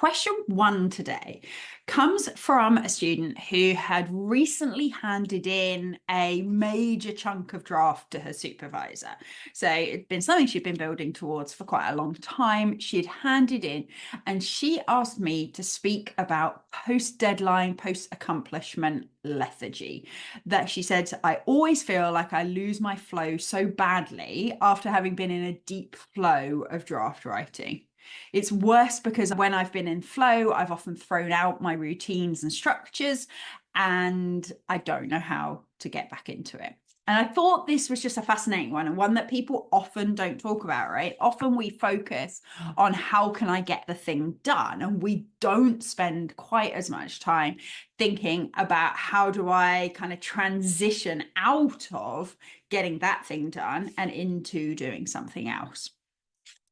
question one today comes from a student who had recently handed in a major chunk of draft to her supervisor. So it'd been something she'd been building towards for quite a long time. She'd handed in, and she asked me to speak about post-deadline, post-accomplishment lethargy. That she said, I always feel like I lose my flow so badly after having been in a deep flow of draft writing. It's worse because when I've been in flow, I've often thrown out my routines and structures, and I don't know how to get back into it. And I thought this was just a fascinating one, and one that people often don't talk about, right? Often we focus on how can I get the thing done, and we don't spend quite as much time thinking about how do I kind of transition out of getting that thing done and into doing something else.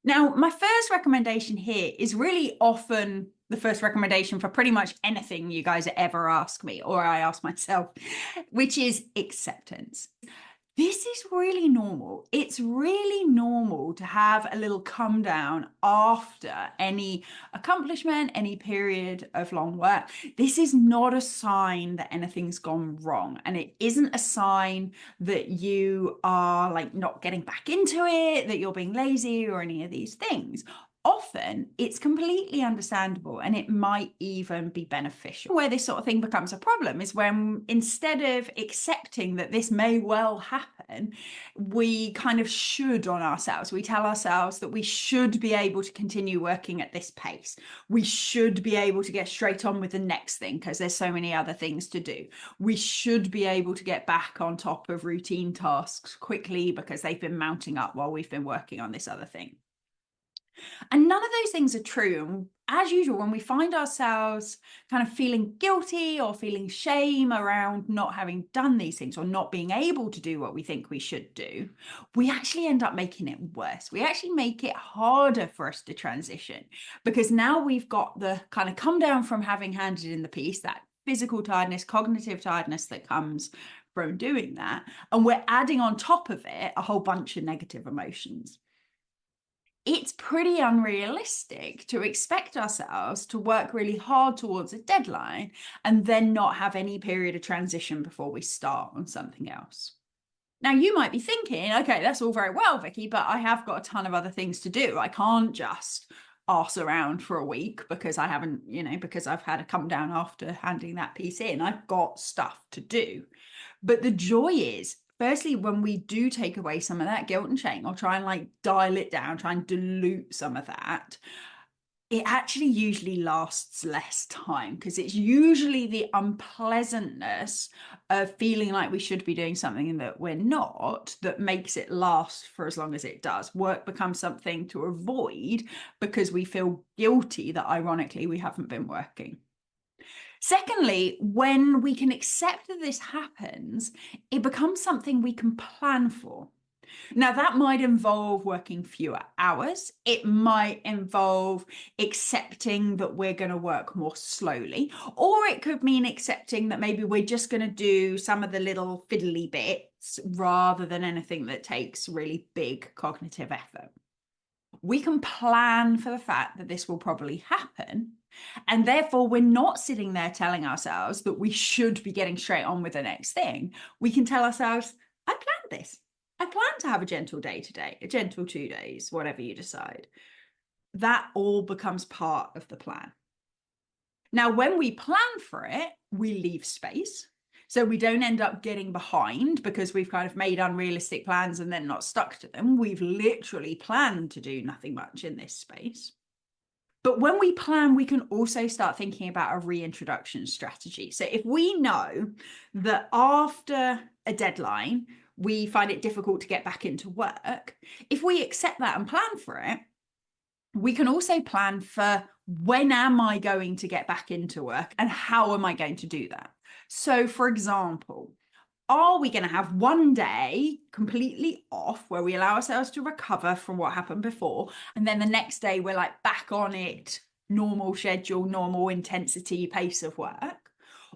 Now, my first recommendation here is really often the first recommendation for pretty much anything you guys ever ask me, or I ask myself, which is acceptance. This is really normal. It's really normal to have a little come down after any accomplishment, any period of long work. This is not a sign that anything's gone wrong. And it isn't a sign that you are like not getting back into it, that you're being lazy or any of these things. Often it's completely understandable, and it might even be beneficial. Where this sort of thing becomes a problem is when, instead of accepting that this may well happen, we kind of should on ourselves. We tell ourselves that we should be able to continue working at this pace. We should be able to get straight on with the next thing because there's so many other things to do. We should be able to get back on top of routine tasks quickly because they've been mounting up while we've been working on this other thing. And none of those things are true. And as usual, when we find ourselves kind of feeling guilty or feeling shame around not having done these things or not being able to do what we think we should do, we actually end up making it worse. We actually make it harder for us to transition because now we've got the kind of come down from having handed in the piece, that physical tiredness, cognitive tiredness that comes from doing that. And we're adding on top of it a whole bunch of negative emotions. It's pretty unrealistic to expect ourselves to work really hard towards a deadline and then not have any period of transition before we start on something else. Now, you might be thinking, okay, that's all very well, Vicky, but I have got a ton of other things to do. I can't just arse around for a week because I haven't, because I've had a come down after handing that piece in. I've got stuff to do. But the joy is, firstly, when we do take away some of that guilt and shame or try and like dial it down, try and dilute some of that, it actually usually lasts less time because it's usually the unpleasantness of feeling like we should be doing something that we're not that makes it last for as long as it does. Work becomes something to avoid because we feel guilty that ironically we haven't been working. Secondly, when we can accept that this happens, it becomes something we can plan for. Now, that might involve working fewer hours. It might involve accepting that we're going to work more slowly, or it could mean accepting that maybe we're just going to do some of the little fiddly bits rather than anything that takes really big cognitive effort. We can plan for the fact that this will probably happen. And therefore, we're not sitting there telling ourselves that we should be getting straight on with the next thing. We can tell ourselves, I planned this. I plan to have a gentle day today, a gentle 2 days, whatever you decide. That all becomes part of the plan. Now, when we plan for it, we leave space. So we don't end up getting behind because we've kind of made unrealistic plans and then not stuck to them. We've literally planned to do nothing much in this space. But when we plan, we can also start thinking about a reintroduction strategy. So if we know that after a deadline, we find it difficult to get back into work, if we accept that and plan for it, we can also plan for when am I going to get back into work and how am I going to do that? So for example, are we going to have one day completely off where we allow ourselves to recover from what happened before? And then the next day we're like back on it, normal schedule, normal intensity, pace of work?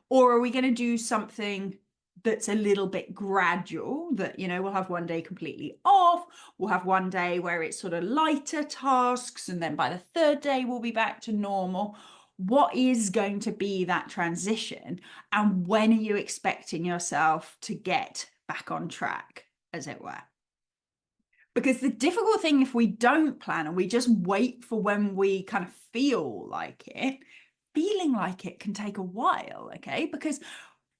Or are we going to do something that's a little bit gradual, that, we'll have one day completely off, we'll have one day where it's sort of lighter tasks, and then by the third day we'll be back to normal. What is going to be that transition, and when are you expecting yourself to get back on track, as it were? Because the difficult thing, if we don't plan and we just wait for when we kind of feel like it, feeling like it can take a while, okay? Because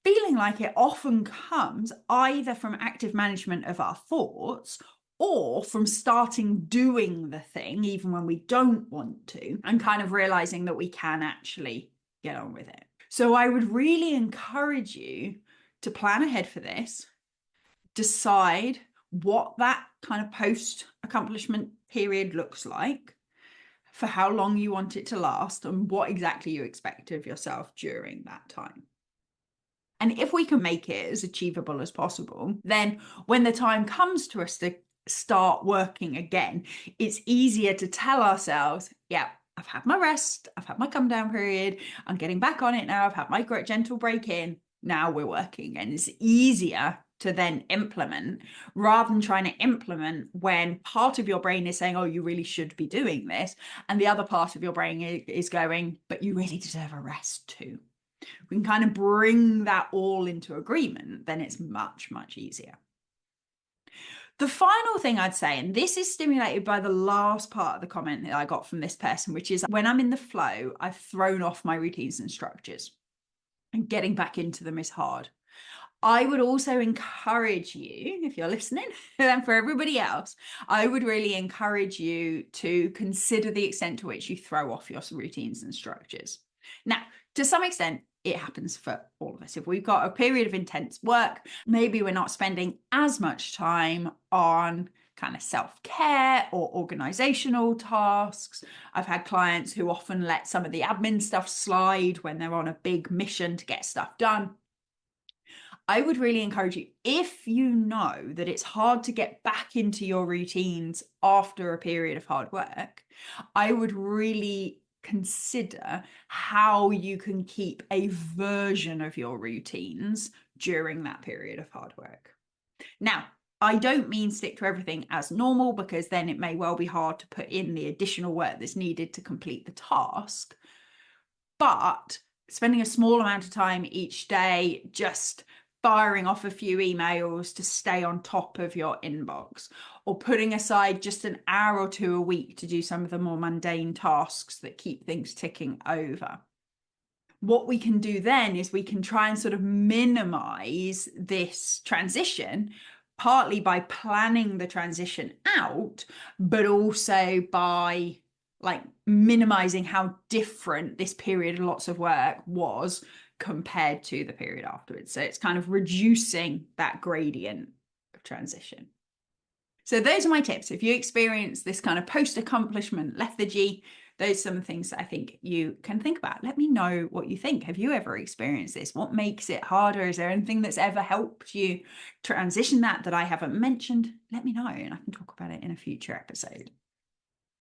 feeling like it often comes either from active management of our thoughts or from starting doing the thing, even when we don't want to, and kind of realizing that we can actually get on with it. So I would really encourage you to plan ahead for this, decide what that kind of post accomplishment period looks like, for how long you want it to last, and what exactly you expect of yourself during that time. And if we can make it as achievable as possible, then when the time comes to us to start working again, it's easier to tell ourselves, yeah, I've had my rest, I've had my come down period, I'm getting back on it now, I've had my gentle break in, now we're working. And it's easier to then implement, rather than trying to implement when part of your brain is saying, oh, you really should be doing this, and the other part of your brain is going, but you really deserve a rest too. We can kind of bring that all into agreement, then it's much, much easier. The final thing I'd say, and this is stimulated by the last part of the comment that I got from this person, which is, when I'm in the flow, I've thrown off my routines and structures, and getting back into them is hard. I would also encourage you, if you're listening, and for everybody else, I would really encourage you to consider the extent to which you throw off your routines and structures. Now, to some extent, it happens for all of us. If we've got a period of intense work, maybe we're not spending as much time on kind of self-care or organizational tasks. I've had clients who often let some of the admin stuff slide when they're on a big mission to get stuff done. I would really encourage you, if you know that it's hard to get back into your routines after a period of hard work, I would really consider how you can keep a version of your routines during that period of hard work. Now, I don't mean stick to everything as normal, because then it may well be hard to put in the additional work that's needed to complete the task. But spending a small amount of time each day just firing off a few emails to stay on top of your inbox, or putting aside just an hour or two a week to do some of the more mundane tasks that keep things ticking over. What we can do then is we can try and sort of minimize this transition, partly by planning the transition out, but also by minimizing how different this period of lots of work was compared to the period afterwards. So it's kind of reducing that gradient of transition. So those are my tips. If you experience this kind of post-accomplishment lethargy, those are some things that I think you can think about. Let me know what you think. Have you ever experienced this? What makes it harder? Is there anything that's ever helped you transition that I haven't mentioned? Let me know, and I can talk about it in a future episode.